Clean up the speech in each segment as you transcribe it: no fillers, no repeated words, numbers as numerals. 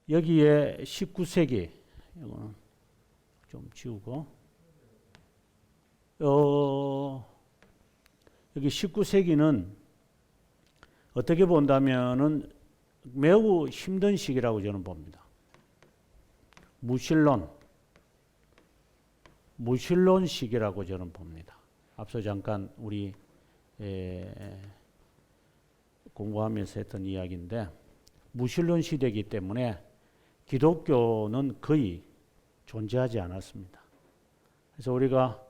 여기에 19세기, 이거는 좀 지우고, 여기 19세기는 어떻게 본다면은 매우 힘든 시기라고 저는 봅니다. 무신론 시기라고 저는 봅니다. 앞서 잠깐 우리 공부하면서 했던 이야기인데, 무신론 시대이기 때문에 기독교는 거의 존재하지 않았습니다. 그래서 우리가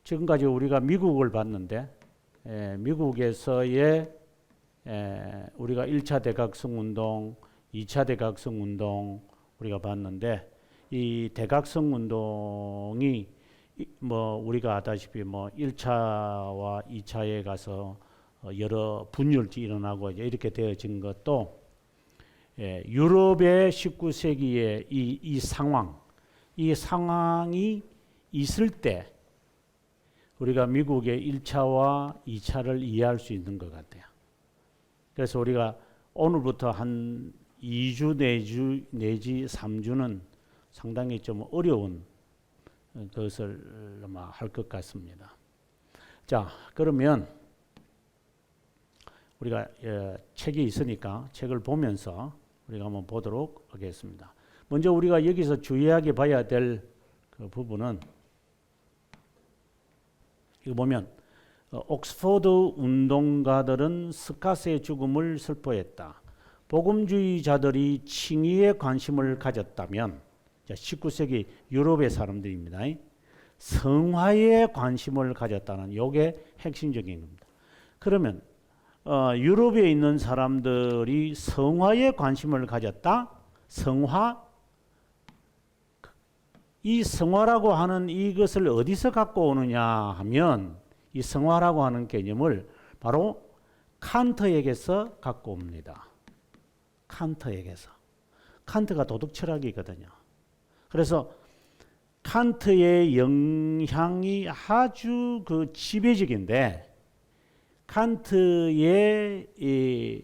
지금까지 우리가 미국을 봤는데, 미국에서의 우리가 1차 대각성 운동, 2차 대각성 운동 우리가 봤는데, 이 대각성 운동이 뭐 우리가 아다시피 뭐 1차와 2차에 가서 여러 분열이 일어나고 이렇게 되어진 것도 유럽의 19세기의 이 상황이 있을 때 우리가 미국의 1차와 2차를 이해할 수 있는 것 같아요. 그래서 우리가 오늘부터 한 2주 내지 3주는 상당히 좀 어려운 것을 할 것 같습니다. 자, 그러면 우리가 책이 있으니까 책을 보면서 우리가 한번 보도록 하겠습니다. 먼저 우리가 여기서 주의하게 봐야 될 그 부분은, 이거 보면 옥스퍼드 운동가들은 스카스의 죽음을 슬퍼했다. 복음주의자들이 칭의에 관심을 가졌다면, 19세기 유럽의 사람들입니다. 성화에 관심을 가졌다는 이게 핵심적인 겁니다. 그러면 유럽에 있는 사람들이 성화에 관심을 가졌다. 성화, 이 성화라고 하는 이것을 어디서 갖고 오느냐 하면, 이 성화라고 하는 개념을 바로 칸트에게서 갖고 옵니다. 칸트가 도덕 철학이거든요. 그래서 칸트의 영향이 아주 그 지배적인데, 칸트의 이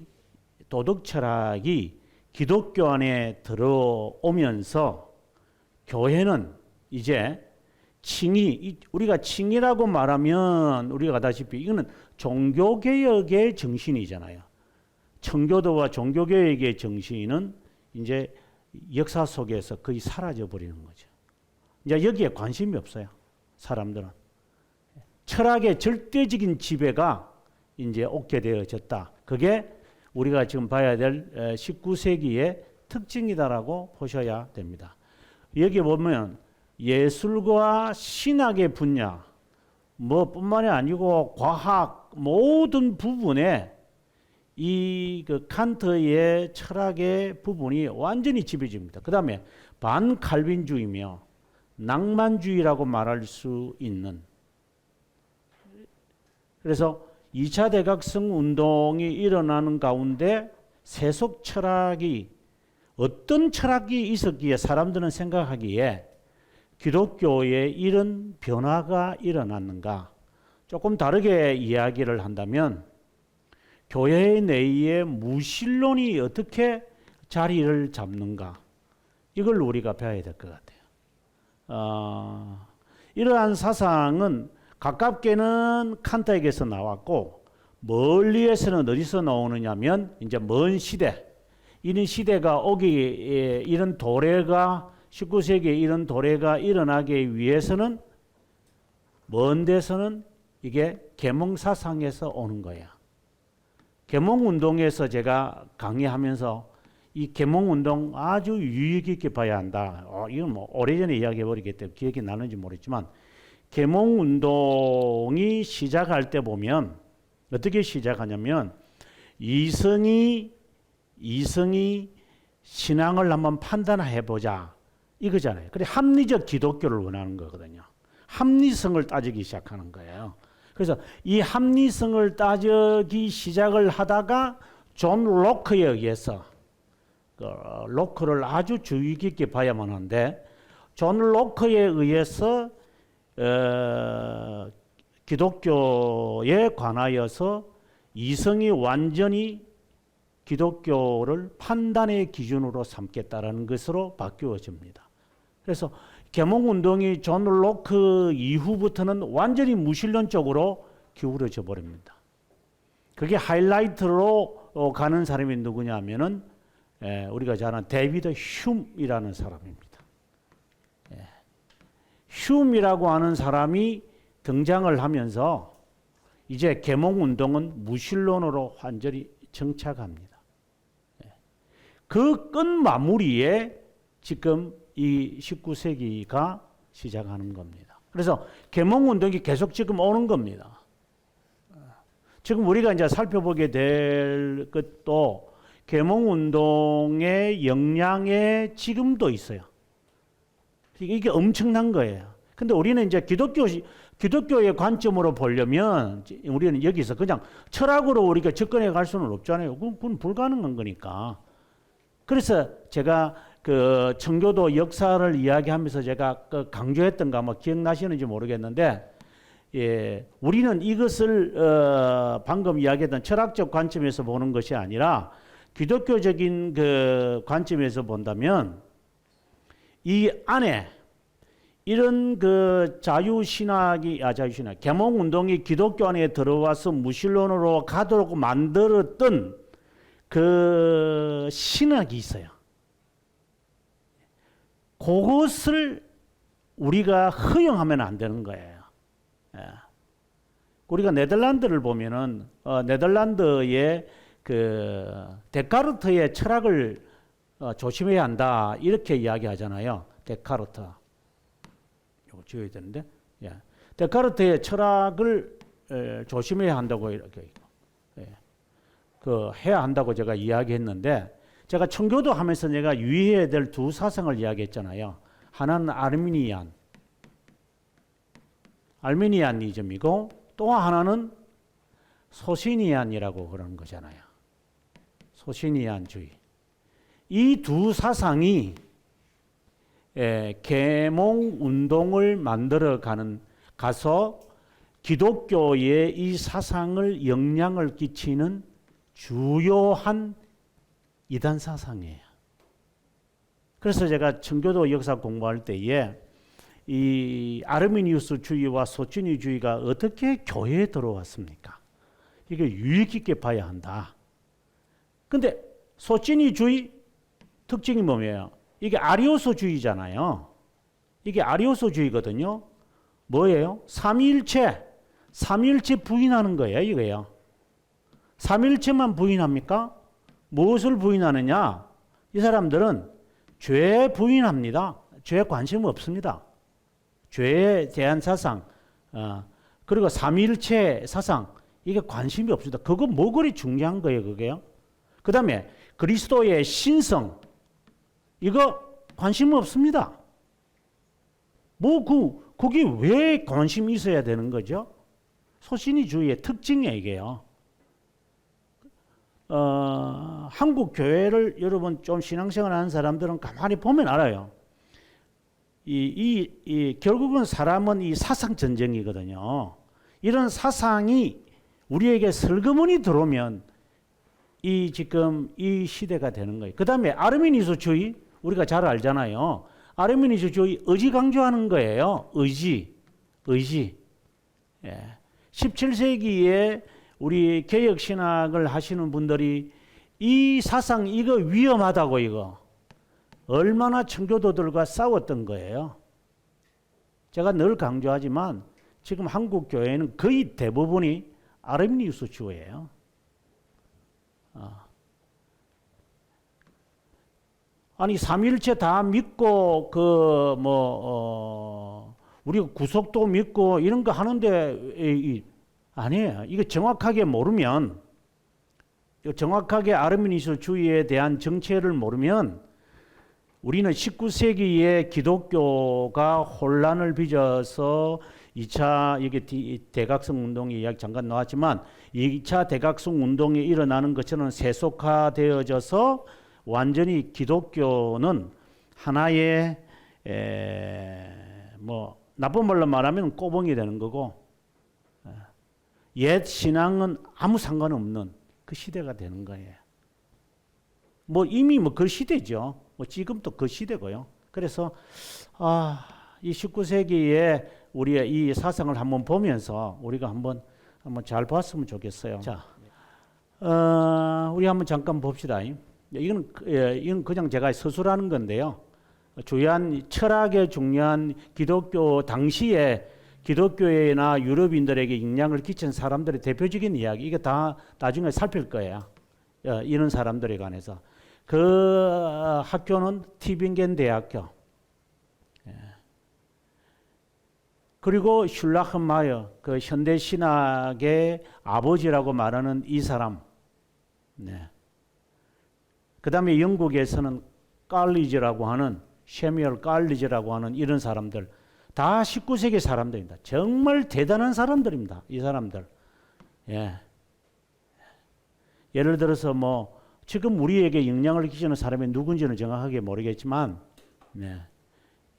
도덕 철학이 기독교 안에 들어오면서 교회는 이제 칭의, 우리가 칭의라고 말하면 우리가 아다시피 이거는 종교개혁의 정신이잖아요. 청교도와 종교개혁의 정신은 이제 역사 속에서 거의 사라져 버리는 거죠. 이제 여기에 관심이 없어요. 사람들은. 철학의 절대적인 지배가 이제 오게 되어졌다. 그게 우리가 지금 봐야 될 19세기의 특징이다라고 보셔야 됩니다. 여기 보면 예술과 신학의 분야, 뿐만이 아니고 과학 모든 부분에 이 그 칸트의 철학의 부분이 완전히 지배집니다. 그 다음에 반칼빈주의며 낭만주의라고 말할 수 있는, 그래서 2차 대각성 운동이 일어나는 가운데 세속 철학이, 어떤 철학이 있었기에 사람들은 생각하기에 기독교에 이런 변화가 일어났는가? 조금 다르게 이야기를 한다면 교회 내에 무신론이 어떻게 자리를 잡는가? 이걸 우리가 배워야 될 것 같아요. 이러한 사상은 가깝게는 칸트에게서 나왔고, 멀리에서는 어디서 나오느냐면 이제 먼 시대, 이런 시대가 오기, 이런 도래가 19세기에 이런 도래가 일어나기 위해서는 먼 데서는 이게 계몽사상에서 오는 거야. 계몽운동에서 제가 강의하면서 이 계몽운동 아주 유익 있게 봐야 한다. 이건 뭐 오래전에 이야기해버리기 때문에 기억이 나는지 모르겠지만, 계몽운동이 시작할 때 보면 어떻게 시작하냐면, 이성이 신앙을 한번 판단해보자 이거잖아요. 그래, 합리적 기독교를 원하는 거거든요. 합리성을 따지기 시작하는 거예요. 그래서 이 합리성을 따지기 시작을 하다가 존 로크에 의해서, 로크를 아주 주의 깊게 봐야만 하는데, 존 로크에 의해서 기독교에 관하여서 이성이 완전히 기독교를 판단의 기준으로 삼겠다라는 것으로 바뀌어집니다. 그래서 계몽운동이 존 로크 이후부터는 완전히 무신론적으로 기울어져 버립니다. 그게 하이라이트로 가는 사람이 누구냐면은 우리가 잘 아는 데이비드 흉이라는 사람입니다. 흉이라고 하는 사람이 등장을 하면서 이제 계몽운동은 무신론으로 완전히 정착합니다. 그 끝마무리에 지금 이 19세기가 시작하는 겁니다. 그래서 계몽운동이 계속 지금 오는 겁니다. 지금 우리가 이제 살펴보게 될 것도 계몽운동의 영향에 지금도 있어요. 이게 엄청난 거예요. 근데 우리는 이제 기독교의 관점으로 보려면 우리는 여기서 그냥 철학으로 우리가 접근해 갈 수는 없잖아요. 그건 불가능한 거니까. 그래서 제가 그 청교도 역사를 이야기하면서 제가 강조했던가 뭐 기억나시는지 모르겠는데, 우리는 이것을 방금 이야기했던 철학적 관점에서 보는 것이 아니라 기독교적인 그 관점에서 본다면 이 안에 이런 그 계몽운동이 기독교 안에 들어와서 무신론으로 가도록 만들었던 그 신학이 있어요. 그것을 우리가 허용하면 안 되는 거예요. 우리가 네덜란드를 보면은 네덜란드의 그 데카르트의 철학을 조심해야 한다 이렇게 이야기하잖아요. 데카르트. 이거 지어야 되는데, 데카르트의 철학을 조심해야 한다고 이렇게 해야 한다고 제가 이야기했는데, 제가 청교도 하면서 내가 유의해야 될 두 사상을 이야기했잖아요. 하나는 알미니안이즘이고 또 하나는 소시니안이라고 그러는 거잖아요. 소시니안주의. 이 두 사상이 계몽 운동을 가서 기독교의 이 사상을 영향을 끼치는 주요한 이단 사상이에요. 그래서 제가 청교도 역사 공부할 때에 이 아르미니우스주의와 소시니주의가 어떻게 교회에 들어왔습니까? 이게 유익 있게 봐야 한다. 근데 소시니주의 특징이 뭐예요? 이게 아리오스주의잖아요. 이게 아리오스주의거든요. 뭐예요? 삼위일체 부인하는 거예요, 이거예요. 삼위일체만 부인합니까? 무엇을 부인하느냐? 이 사람들은 죄 부인합니다. 죄에 관심 없습니다. 죄에 대한 사상, 그리고 삼위일체 사상, 이게 관심이 없습니다. 그거 뭐 그리 중요한 거예요, 그게요? 그 다음에 그리스도의 신성, 이거 관심 없습니다. 거기 왜 관심이 있어야 되는 거죠? 소신이주의의 특징이에요, 이게요. 한국 교회를 여러분 좀 신앙생활 하는 사람들은 가만히 보면 알아요. 결국은 사람은 이 사상 전쟁이거든요. 이런 사상이 우리에게 슬그머니 들어오면 지금 이 시대가 되는 거예요. 그 다음에 아르미니스주의, 우리가 잘 알잖아요. 아르미니스주의 의지 강조하는 거예요. 의지. 17세기에 우리 개혁신학을 하시는 분들이 이 사상 이거 위험하다고 이거 얼마나 청교도들과 싸웠던 거예요. 제가 늘 강조하지만 지금 한국 교회는 거의 대부분이 아르미니우스주의예요. 아니 삼위일체 다 믿고 우리가 구속도 믿고 이런 거 하는데 아니에요. 이거 정확하게 모르면, 정확하게 아르미니스주의에 대한 정체를 모르면 우리는 19세기에 기독교가 혼란을 빚어서 2차 이게 대각성 운동이 이야기 잠깐 나왔지만 2차 대각성 운동이 일어나는 것처럼 세속화되어져서 완전히 기독교는 하나의 나쁜 말로 말하면 꼬봉이 되는 거고, 옛 신앙은 아무 상관없는 그 시대가 되는 거예요. 뭐 이미 뭐 그 시대죠. 뭐 지금도 그 시대고요. 그래서 이 19세기에 우리의 이 사상을 한번 보면서 우리가 한번 잘 봤으면 좋겠어요. 자, 우리 한번 잠깐 봅시다. 이건 그냥 제가 서술하는 건데요. 주요한 철학에 중요한 기독교 당시에 기독교회나 유럽인들에게 영향을 끼친 사람들의 대표적인 이야기, 이게 다 나중에 살필 거예요. 이런 사람들에 관해서. 그 학교는 티빙겐 대학교. 그리고 슐라흐마이어, 그 현대 신학의 아버지라고 말하는 이 사람. 네. 그 다음에 영국에서는 깔리지라고 하는, 셰뮤얼 깔리지라고 하는 이런 사람들. 다 19세기 사람들입니다. 정말 대단한 사람들입니다. 이 사람들. 예. 예를 들어서 뭐 지금 우리에게 영향을 끼치는 사람이 누군지는 정확하게 모르겠지만, 네.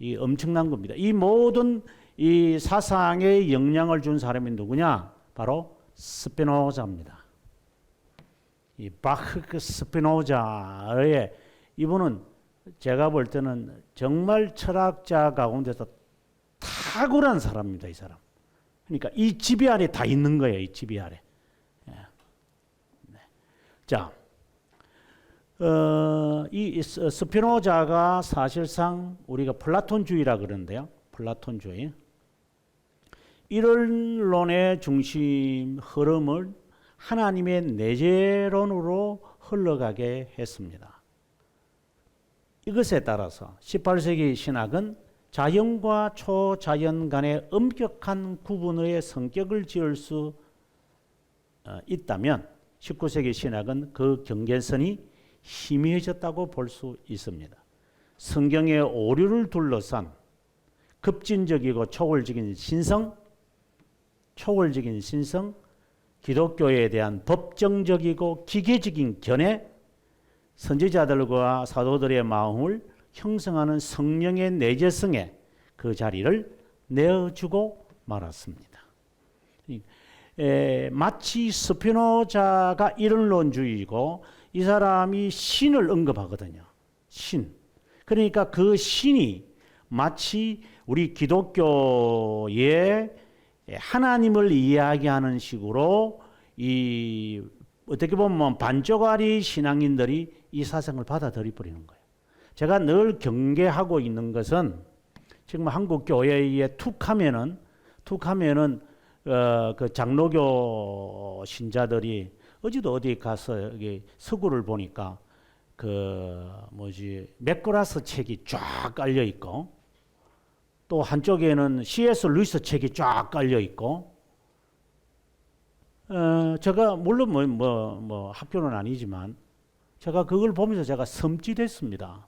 이 엄청난 겁니다. 이 모든 이 사상에 영향을 준 사람이 누구냐? 바로 스피노자입니다. 이 바흐 스피노자의 이분은 제가 볼 때는 정말 철학자 가운데서 탁월한 사람입니다. 이 사람. 그러니까 이 지배 아래 다 있는 거예요. 이 지배 아래. 예. 네. 자, 이 스피노자가 사실상 우리가 플라톤주의라 그러는데요. 플라톤주의. 이론의 중심 흐름을 하나님의 내재론으로 흘러가게 했습니다. 이것에 따라서 18세기 신학은 자연과 초자연 간의 엄격한 구분의 성격을 지을 수 있다면 19세기 신학은 그 경계선이 희미해졌다고 볼 수 있습니다. 성경의 오류를 둘러싼 급진적이고 초월적인 신성, 기독교에 대한 법정적이고 기계적인 견해, 선지자들과 사도들의 마음을 형성하는 성령의 내재성에 그 자리를 내어주고 말았습니다. 마치 스피노자가 이론론주의이고 이 사람이 신을 언급하거든요. 신. 그러니까 그 신이 마치 우리 기독교의 하나님을 이야기하는 식으로 이 어떻게 보면 반쪽짜리 신앙인들이 이 사상을 받아들여 버리는 거예요. 제가 늘 경계하고 있는 것은 지금 한국 교회에 툭하면은 그 장로교 신자들이 어제도 어디 가서 여기 서구를 보니까 그 맥그라스 책이 쫙 깔려 있고 또 한쪽에는 C.S. 루이스 책이 쫙 깔려 있고 제가 물론 뭐 학교는 아니지만 제가 그걸 보면서 제가 섬찟했습니다.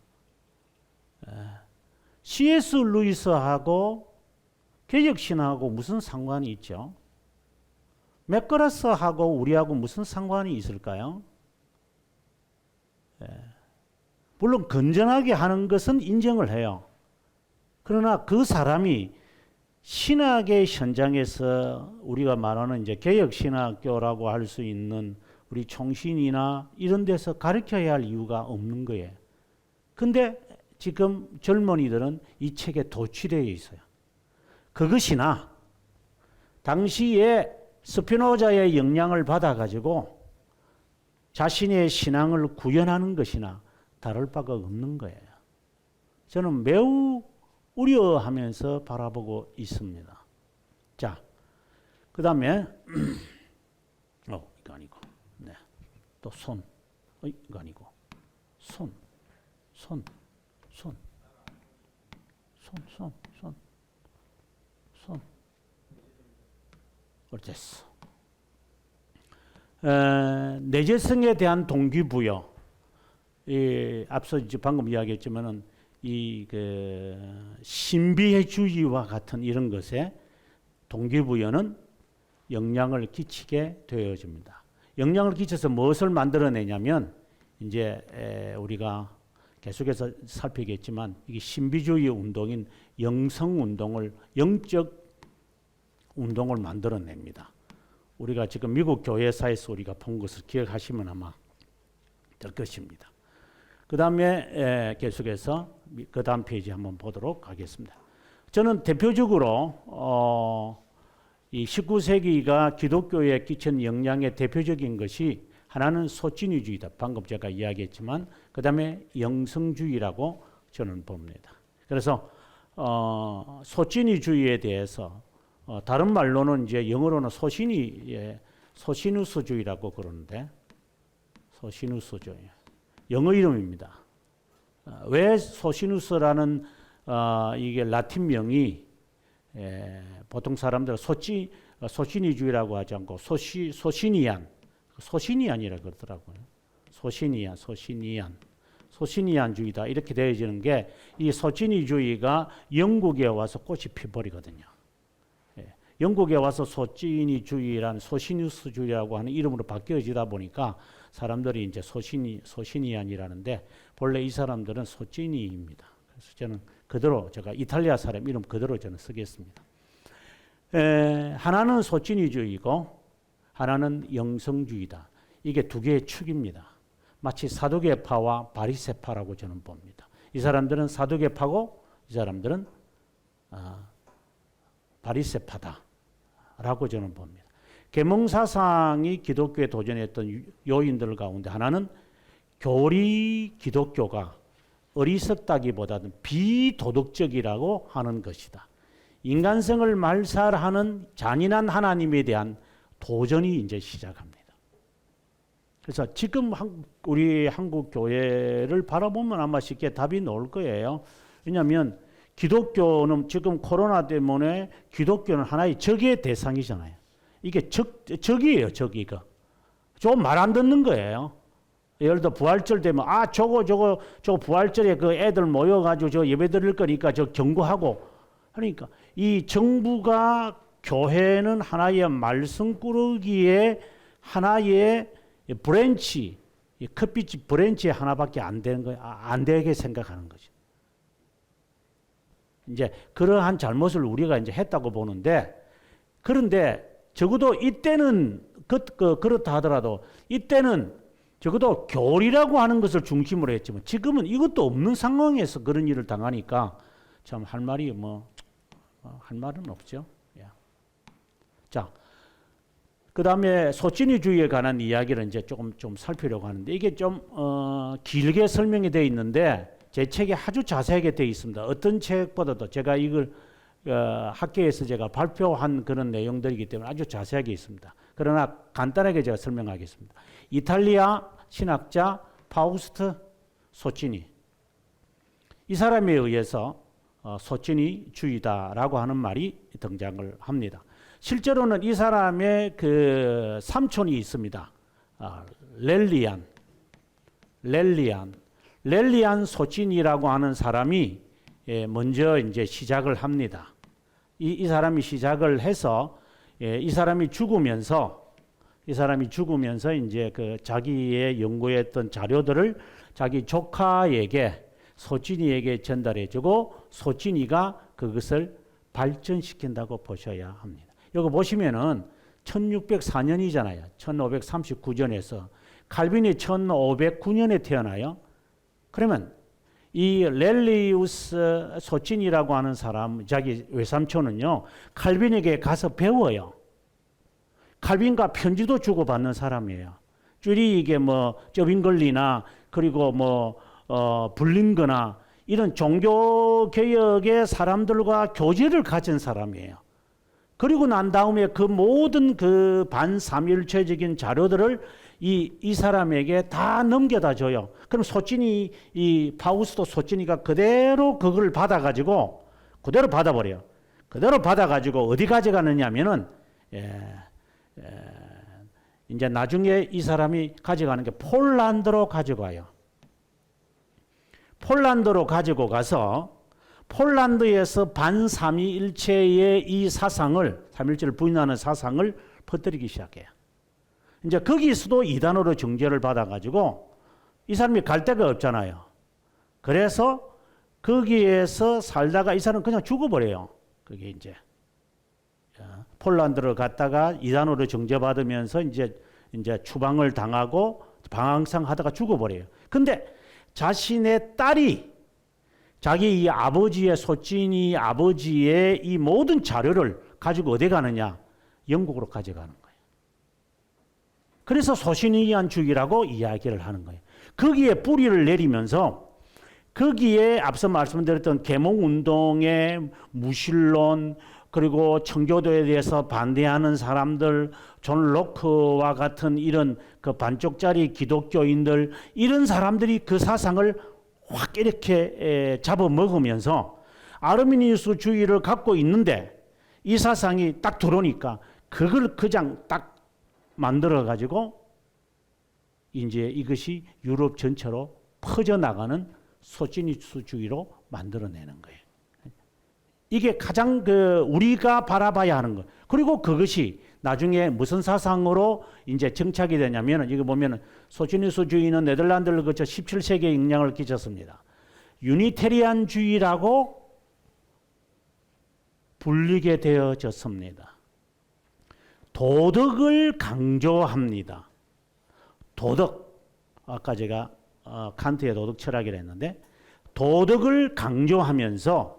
C.S. 루이스하고 개혁신하고 무슨 상관이 있죠? 맥그라스하고 우리하고 무슨 상관이 있을까요? 물론 건전하게 하는 것은 인정을 해요. 그러나 그 사람이 신학의 현장에서 우리가 말하는 이제 개혁신학교라고 할 수 있는 우리 총신이나 이런 데서 가르쳐야 할 이유가 없는 거예요. 근데 지금 젊은이들은 이 책에 도취되어 있어요. 그것이나 당시에 스피노자의 영향을 받아가지고 자신의 신앙을 구현하는 것이나 다를 바가 없는 거예요. 저는 매우 우려하면서 바라보고 있습니다. 자, 그 다음에 이거 아니고, 네, 또 손, 이거 아니고, 손, 어쨌어. 내재성에 대한 동기부여. 앞서 이제 방금 이야기했지만은 그 신비주의와 같은 이런 것에 동기부여는 영향을 끼치게 되어집니다. 영향을 끼쳐서 무엇을 만들어내냐면 이제 우리가 계속해서 살피겠지만 이게 신비주의 운동인 영성 운동을 영적 운동을 만들어냅니다. 우리가 지금 미국 교회사에서 우리가 본 것을 기억하시면 아마 될 것입니다. 그 다음에 계속해서 그 다음 페이지 한번 보도록 하겠습니다. 저는 대표적으로 이 19세기가 기독교에 끼친 영향의 대표적인 것이 하나는 소진위주의다. 방금 제가 이야기했지만 그 다음에 영성주의라고 저는 봅니다. 그래서 소진위주의에 대해서 다른 말로는 이제 영어로는 소시누스주의라고 그러는데 소시누스주의 영어 이름입니다. 왜 소시누스라는 이게 라틴 명이 보통 사람들은 소시니주의라고 하지 않고 소시니안이라고 그러더라고요. 소시니안주의다 이렇게 되어지는 게 이 소시니주의가 영국에 와서 꽃이 피버리거든요. 영국에 와서 소시니주의라는 소시누스주의라고 하는 이름으로 바뀌어지다 보니까 사람들이 이제 소시니안이라는데 본래 이 사람들은 소시니입니다. 그래서 저는 그대로 제가 이탈리아 사람 이름 그대로 저는 쓰겠습니다. 하나는 소진위주의고 하나는 영성주의다. 이게 두 개의 축입니다. 마치 사두개파와 바리새파라고 저는 봅니다. 이 사람들은 사두개파고 이 사람들은 바리새파다라고 저는 봅니다. 계몽사상이 기독교에 도전했던 요인들 가운데 하나는 교리 기독교가 어리석다기보다는 비도덕적이라고 하는 것이다. 인간성을 말살하는 잔인한 하나님에 대한 도전이 이제 시작합니다. 그래서 지금 우리 한국 교회를 바라보면 아마 쉽게 답이 나올 거예요. 왜냐하면 기독교는 지금 코로나 때문에 기독교는 하나의 적의 대상이잖아요. 이게 적이에요, 적이가. 좀 말 안 듣는 거예요. 예를 들어 부활절 되면 저거 부활절에 그 애들 모여가지고 저 예배 드릴 거니까 저 경고하고 하니까 이 정부가 교회는 하나의 말썽꾸러기의 하나의 브랜치, 컵빛 브랜치 하나밖에 안 되는 거예요. 안 되게 생각하는 거죠. 이제 그러한 잘못을 우리가 이제 했다고 보는데 그런데 적어도 이때는 그렇다 하더라도 이때는 적어도 교리라고 하는 것을 중심으로 했지만 지금은 이것도 없는 상황에서 그런 일을 당하니까 참 할 말이 할 말은 없죠. 자, 그 다음에 소진위주의에 관한 이야기를 이제 좀 살피려고 하는데 이게 좀 길게 설명이 되어 있는데 제 책에 아주 자세하게 되어 있습니다. 어떤 책보다도 제가 이걸 학계에서 제가 발표한 그런 내용들이기 때문에 아주 자세하게 있습니다. 그러나 간단하게 제가 설명하겠습니다. 이탈리아 신학자 파우스트 소치니, 이 사람에 의해서 소치니주의다라고 하는 말이 등장을 합니다. 실제로는 이 사람의 그 삼촌이 있습니다. 렐리안 소치니라고 하는 사람이 먼저 이제 시작을 합니다. 이 사람이 시작을 해서 이 사람이 죽으면서 이제 그 자기의 연구했던 자료들을 자기 조카에게 소진이에게 전달해주고 소진이가 그것을 발전시킨다고 보셔야 합니다. 여기 보시면은 1604년이잖아요. 1539년에서 칼빈이 1509년에 태어나요. 그러면 이 렐리우스 소진이라고 하는 사람, 자기 외삼촌은요, 칼빈에게 가서 배워요. 칼빈과 편지도 주고받는 사람이에요. 줄이 이게 저빙글리나 그리고 불린거나 이런 종교개혁의 사람들과 교제를 가진 사람이에요. 그리고 난 다음에 그 모든 그 반삼일체적인 자료들을 이 사람에게 다 넘겨다 줘요. 그럼 소진이, 이 파우스토 소진이가 그대로 그걸 받아가지고, 그대로 받아버려요. 그대로 받아가지고 어디 가져가느냐 하면은, 이제 나중에 이 사람이 가져가는 게 폴란드로 가져가요. 폴란드로 가지고 가서 폴란드에서 반삼위일체의 이 사상을, 삼일체를 부인하는 사상을 퍼뜨리기 시작해요. 이제 거기서도 이단으로 정죄를 받아가지고 이 사람이 갈 데가 없잖아요. 그래서 거기에서 살다가 이 사람 그냥 죽어버려요. 그게 이제 폴란드를 갔다가 이단으로 정죄받으면서 이제 추방을 당하고 방황상 하다가 죽어버려요. 근데 자신의 딸이 자기 이 아버지의 소찐이 아버지의 이 모든 자료를 가지고 어디 가느냐? 영국으로 가져가는 거예요. 그래서 소신의안주의라고 이야기를 하는 거예요. 거기에 뿌리를 내리면서 거기에 앞서 말씀드렸던 계몽운동의 무신론 그리고 청교도에 대해서 반대하는 사람들, 존 로크와 같은 이런 그 반쪽짜리 기독교인들 이런 사람들이 그 사상을 확 이렇게 잡아먹으면서 아르미니우스주의를 갖고 있는데 이 사상이 딱 들어오니까 그걸 그냥 딱 만들어 가지고 이제 이것이 유럽 전체로 퍼져나가는 소시니스주의로 만들어내는 거예요. 이게 가장 우리가 바라봐야 하는 거. 그리고 그것이 나중에 무슨 사상으로 이제 정착이 되냐면 이거 보면은 소시니스주의는 네덜란드를 거쳐 17세기에 영향을 끼쳤습니다. 유니테리안주의라고 불리게 되어졌습니다. 도덕을 강조합니다. 도덕. 아까 제가 칸트의 도덕 철학이라 했는데 도덕을 강조하면서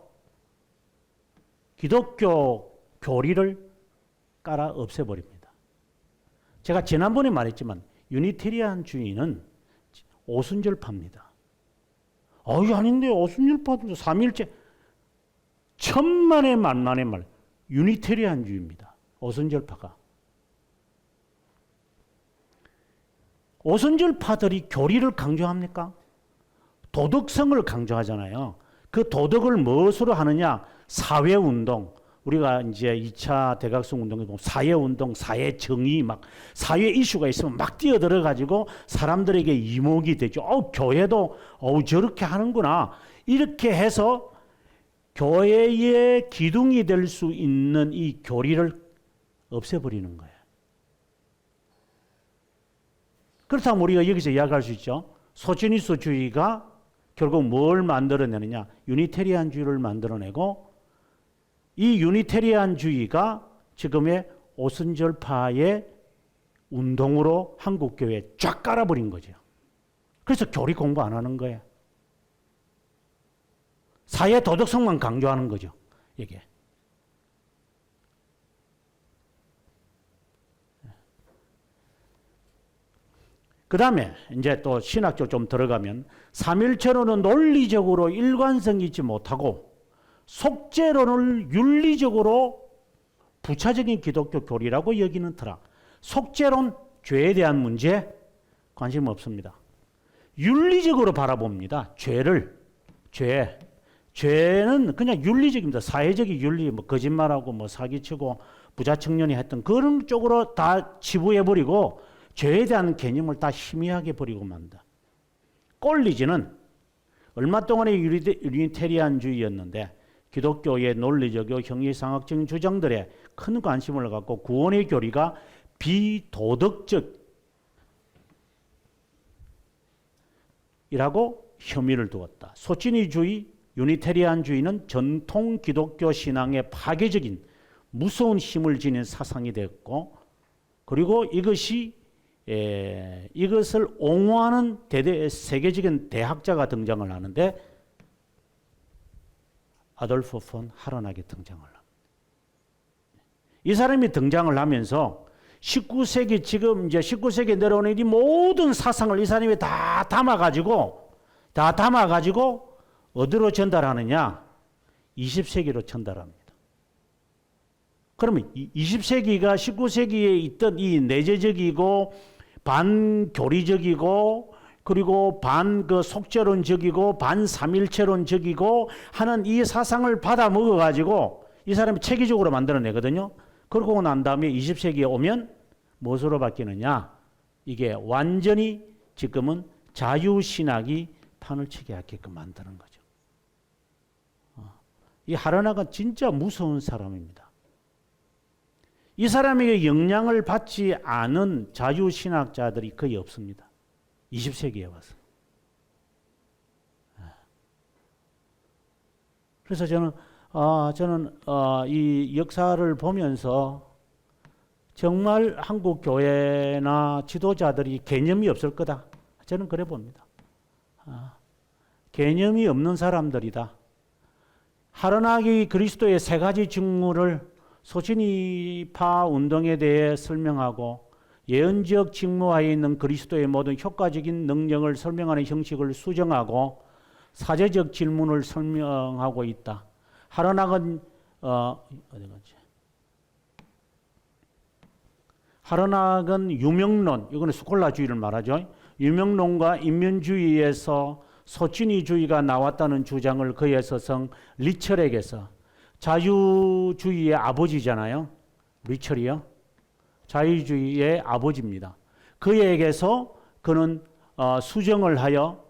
기독교 교리를 깔아 없애버립니다. 제가 지난번에 말했지만 유니테리안주의는 오순절파입니다. 아닌데 오순절파도 삼일째 천만의 만만의 말 유니테리안주의입니다. 오순절파가. 오순절파들이 교리를 강조합니까? 도덕성을 강조하잖아요. 그 도덕을 무엇으로 하느냐? 사회운동. 우리가 이제 2차 대각성 운동에 보면 사회운동, 사회정의 막 사회 이슈가 있으면 막 뛰어들어가지고 사람들에게 이목이 되죠. 교회도 저렇게 하는구나. 이렇게 해서 교회의 기둥이 될 수 있는 이 교리를 없애버리는 거예요. 그렇다면 우리가 여기서 이야기할 수 있죠. 소시니스주의가 결국 뭘 만들어내느냐? 유니테리안주의를 만들어내고 이 유니테리안주의가 지금의 오순절파의 운동으로 한국교회에 쫙 깔아버린 거죠. 그래서 교리 공부 안 하는 거예요. 사회 도덕성만 강조하는 거죠. 이게. 그 다음에 이제 또 신학적 좀 들어가면 삼일체론은 논리적으로 일관성 있지 못하고 속죄론을 윤리적으로 부차적인 기독교 교리라고 여기는 터라. 속죄론, 죄에 대한 문제 관심 없습니다. 윤리적으로 바라봅니다. 죄는 그냥 윤리적입니다. 사회적인 윤리, 거짓말하고 사기치고 부자 청년이 했던 그런 쪽으로 다 치부해버리고 죄에 대한 개념을 다 희미하게 버리고 만다. 꼴리지는 얼마 동안의 유니테리안주의였는데 기독교의 논리적이고 형이상학적인 주장들에 큰 관심을 갖고 구원의 교리가 비도덕적 이라고 혐의를 두었다. 소진이주의, 유니테리안주의는 전통 기독교 신앙의 파괴적인 무서운 힘을 지닌 사상이 되었고 그리고 이것을 옹호하는 세계적인 대학자가 등장을 하는데 아돌프 폰 하르나게 등장을 합니다. 이 사람이 등장을 하면서 19세기 지금 이제 19세기 내려오는 이 모든 사상을 이 사람이 다 담아가지고 어디로 전달하느냐? 20세기로 전달합니다. 그러면 20세기가 19세기에 있던 이 내재적이고 반교리적이고 그리고 속죄론적이고 반삼일체론적이고 하는 이 사상을 받아 먹어가지고 이 사람이 체계적으로 만들어내거든요. 그러고 난 다음에 20세기에 오면 무엇으로 바뀌느냐? 이게 완전히 지금은 자유신학이 판을 치게 하게끔 만드는 거죠. 이 하르나가 진짜 무서운 사람입니다. 이 사람에게 영향을 받지 않은 자유신학자들이 거의 없습니다. 20세기에 와서. 그래서 저는 이 역사를 보면서 정말 한국 교회나 지도자들이 개념이 없을 거다. 저는 그래 봅니다. 개념이 없는 사람들이다. 하르나기 그리스도의 세 가지 직무를 소신이파 운동에 대해 설명하고 예언적 직무하에 있는 그리스도의 모든 효과적인 능력을 설명하는 형식을 수정하고 사제적 질문을 설명하고 있다. 하르낙은 어디 갔지? 하르낙은 유명론, 이거는 스콜라주의를 말하죠. 유명론과 인면주의에서 소진이주의가 나왔다는 주장을 그의 서성 리철에게서, 자유주의의 아버지잖아요. 리철이요. 자유주의의 아버지입니다. 그에게서 그는 수정을 하여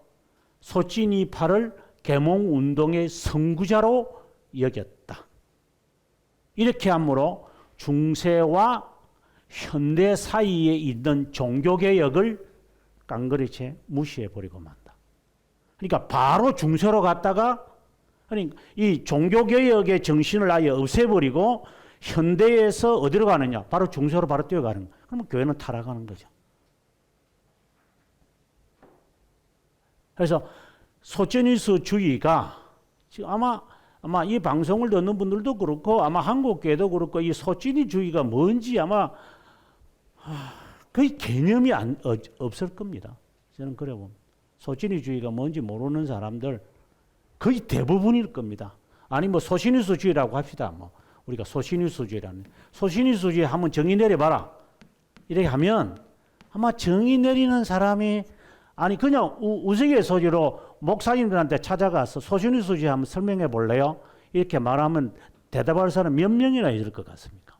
소진이파를 계몽운동의 선구자로 여겼다. 이렇게 함으로 중세와 현대 사이에 있는 종교개혁을 깡그리째 무시해버리고 만다. 그러니까 바로 중세로 갔다가, 그러니까 이 종교개혁의 정신을 아예 없애버리고 현대에서 어디로 가느냐? 바로 중세로 바로 뛰어가는 거예요. 그러면 교회는 타락하는 거죠. 그래서 소제니스주의가 지금 아마 이 방송을 듣는 분들도 그렇고 아마 한국 교회도 그렇고 이 소제니주의가 뭔지 아마 거의 개념이 없을 겁니다. 저는 그래 봅니다. 소제니주의가 뭔지 모르는 사람들 거의 대부분일 겁니다. 아니 뭐 소시니스주의라고 합시다. 뭐 우리가 소시니스주의라는, 소시니스주의 한번 정의 내려봐라 이렇게 하면 아마 정의 내리는 사람이 아니 그냥 우스갯소리로 목사님들한테 찾아가서 소시니스주의 한번 설명해 볼래요? 이렇게 말하면 대답할 사람 몇 명이나 있을 것 같습니까?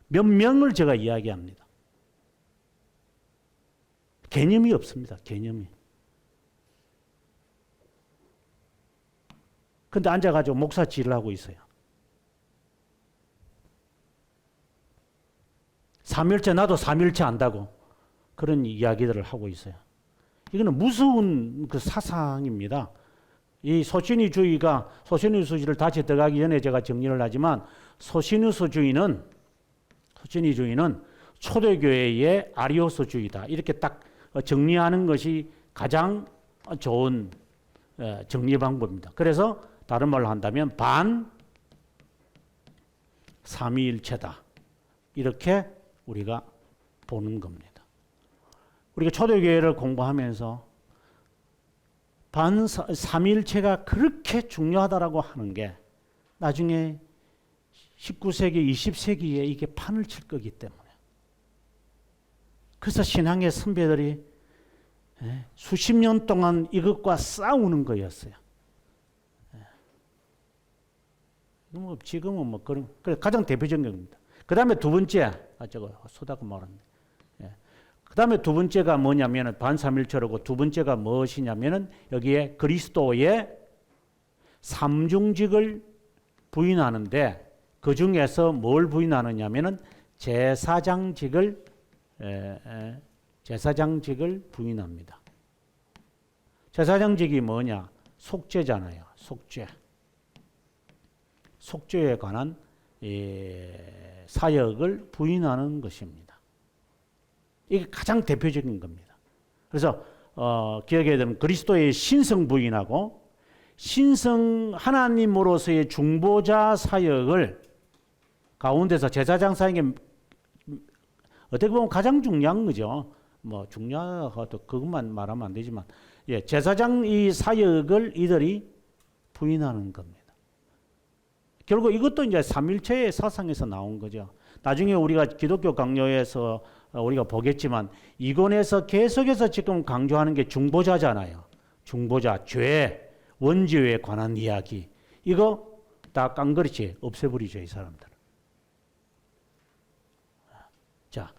몇 명을 제가 이야기합니다. 개념이 없습니다. 개념이. 근데 앉아가지고 목사질을 하고 있어요. 삼일체, 나도 삼일체 안다고 그런 이야기들을 하고 있어요. 이거는 무서운 그 사상입니다. 이 소시니스주의를 다시 들어가기 전에 제가 정리를 하지만 소시니스주의는 초대교회의 아리오스주의다. 이렇게 딱 정리하는 것이 가장 좋은 정리 방법입니다. 그래서 다른 말로 한다면 삼위일체다. 이렇게 우리가 보는 겁니다. 우리가 초대교회를 공부하면서 삼위일체가 그렇게 중요하다라고 하는 게 나중에 19세기, 20세기에 이게 판을 칠 거기 때문에. 그래서 신앙의 선배들이 수십 년 동안 이것과 싸우는 거였어요. 지금은 뭐 그런 가장 대표적인 겁니다. 그 다음에 두 번째, 저거 소다가 말았네. 그 다음에 두 번째가 뭐냐면은 반삼일체로고 두 번째가 무엇이냐면은 여기에 그리스도의 삼중직을 부인하는데 그 중에서 뭘 부인하느냐면은 제사장직을 부인합니다. 제사장직이 뭐냐? 속죄잖아요. 속죄에 관한 사역을 부인하는 것입니다. 이게 가장 대표적인 겁니다. 그래서 기억해야 되는 그리스도의 신성 부인하고 신성 하나님으로서의 중보자 사역을 가운데서 제사장 사역에 어떻게 보면 가장 중요한 거죠. 뭐 중요하도 그것만 말하면 안 되지만 제사장 이 사역을 이들이 부인하는 겁니다. 결국 이것도 이제 삼일체의 사상에서 나온 거죠. 나중에 우리가 기독교 강요에서 우리가 보겠지만 이권에서 계속해서 지금 강조하는 게 중보자잖아요. 중보자, 죄, 원죄에 관한 이야기. 이거 다 깡그리치 없애버리죠, 이 사람들. 자,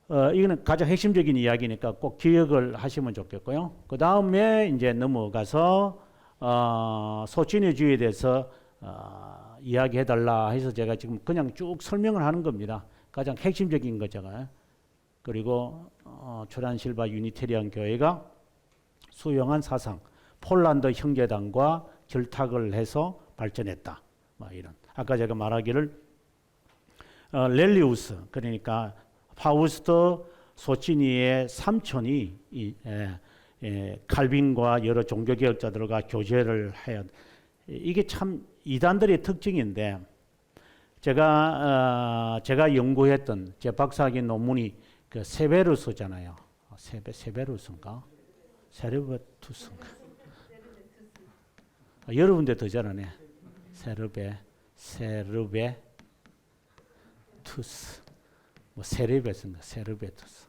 이거는 가장 핵심적인 이야기니까 꼭 기억을 하시면 좋겠고요. 그 다음에 이제 넘어가서 소진의주의에 대해서 이야기해달라 해서 제가 지금 그냥 쭉 설명을 하는 겁니다. 가장 핵심적인 거잖아요. 그리고 초란실바 유니테리안 교회가 수용한 사상, 폴란드 형제단과 결탁을 해서 발전했다. 이런. 아까 제가 말하기를 렐리우스 그러니까 파우스트 소치니의 삼촌이 칼빈과 여러 종교개혁자들과 교제를 해야 이게 참 이단들의 특징인데 제가 연구했던 제 박사학위 논문이 그 세베르스잖아요. 세베르스인가? 세르베투스인가? 여러분들 더 잘하네. 세르베투스. 뭐 세르베스인가? 세르베투스.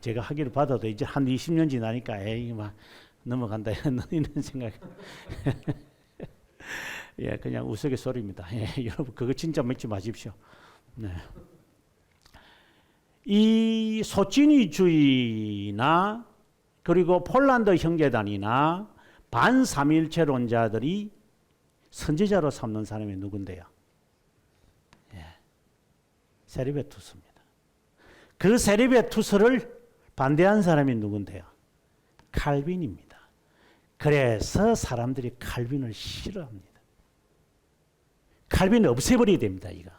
제가 학위를 받아도 이제 한 20년 지나니까 에이 막 넘어간다 이런 생각. 예, 그냥 우스갯소리입니다. 예, 여러분 그거 진짜 믿지 마십시오. 네. 이 소치니주의나 그리고 폴란드 형제단이나 반삼일체론자들이 선지자로 삼는 사람이 누군데요? 예, 세리베투스입니다. 그 세리베투스를 반대한 사람이 누군데요? 칼빈입니다. 그래서 사람들이 칼빈을 싫어합니다. 칼빈을 없애버려야 됩니다. 이거.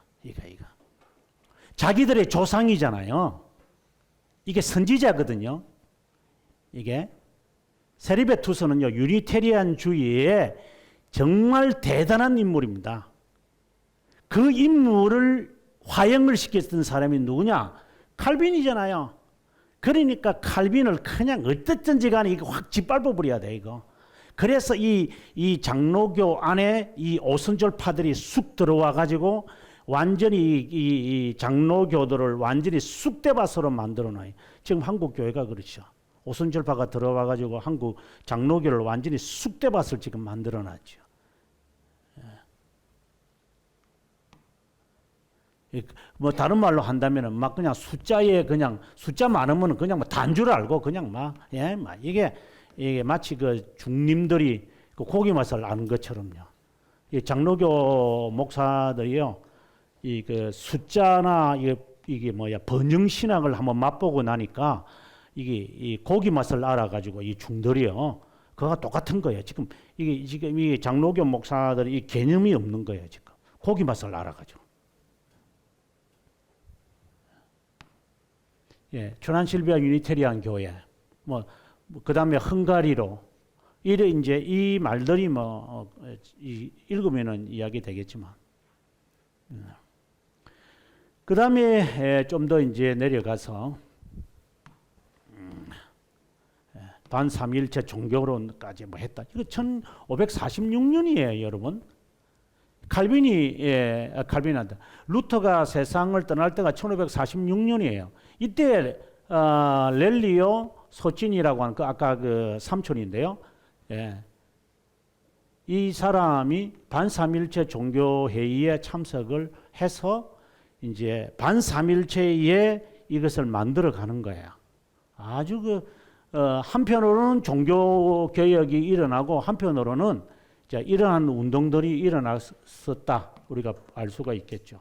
자기들의 조상이잖아요. 이게 선지자거든요. 이게 세리베투스는요 유니테리안주의의 정말 대단한 인물입니다. 그 인물을 화형을 시켰던 사람이 누구냐? 칼빈이잖아요. 그러니까 칼빈을 그냥 어떻든지 간에 이거 확 짓밟아 버려야 돼 이거. 그래서 이 장로교 안에 이 오순절파들이 쑥 들어와 가지고 완전히 이 장로교들을 완전히 쑥대밭으로 만들어놔요. 지금 한국 교회가 그렇죠. 오순절파가 들어와 가지고 한국 장로교를 완전히 쑥대밭을 지금 만들어놨죠. 뭐 다른 말로 한다면은 막 그냥 숫자에 그냥 숫자 많으면 그냥 뭐 단줄 알고 그냥 막 이게 마치 그 중림들이 그 고기 맛을 아는 것처럼요. 이 장로교 목사들이요, 이 그 숫자나 이게 뭐야 번영 신학을 한번 맛보고 나니까 이게 이 고기 맛을 알아가지고 이 중들이요, 그거가 똑같은 거예요. 지금 이 장로교 목사들이 이 개념이 없는 거예요. 지금 고기 맛을 알아가지고. 예, 초난실비아 유니테리안 교회, 그 다음에 헝가리로, 이제 이 말들이 읽으면은 이야기 되겠지만, 그 다음에 좀 더 이제 내려가서, 반삼일체 종교론까지 했다. 이거 1546년이에요, 여러분. 칼빈한테 루터가 세상을 떠날 때가 1546년이에요. 이때 렐리오 소친이라고 하는 아까 그 삼촌인데요. 예. 이 사람이 반삼일체 종교회의에 참석을 해서 이제 반삼일체에 이것을 만들어 가는 거예요. 아주 한편으로는 종교 개혁이 일어나고 한편으로는 이러한 운동들이 일어났었다. 우리가 알 수가 있겠죠.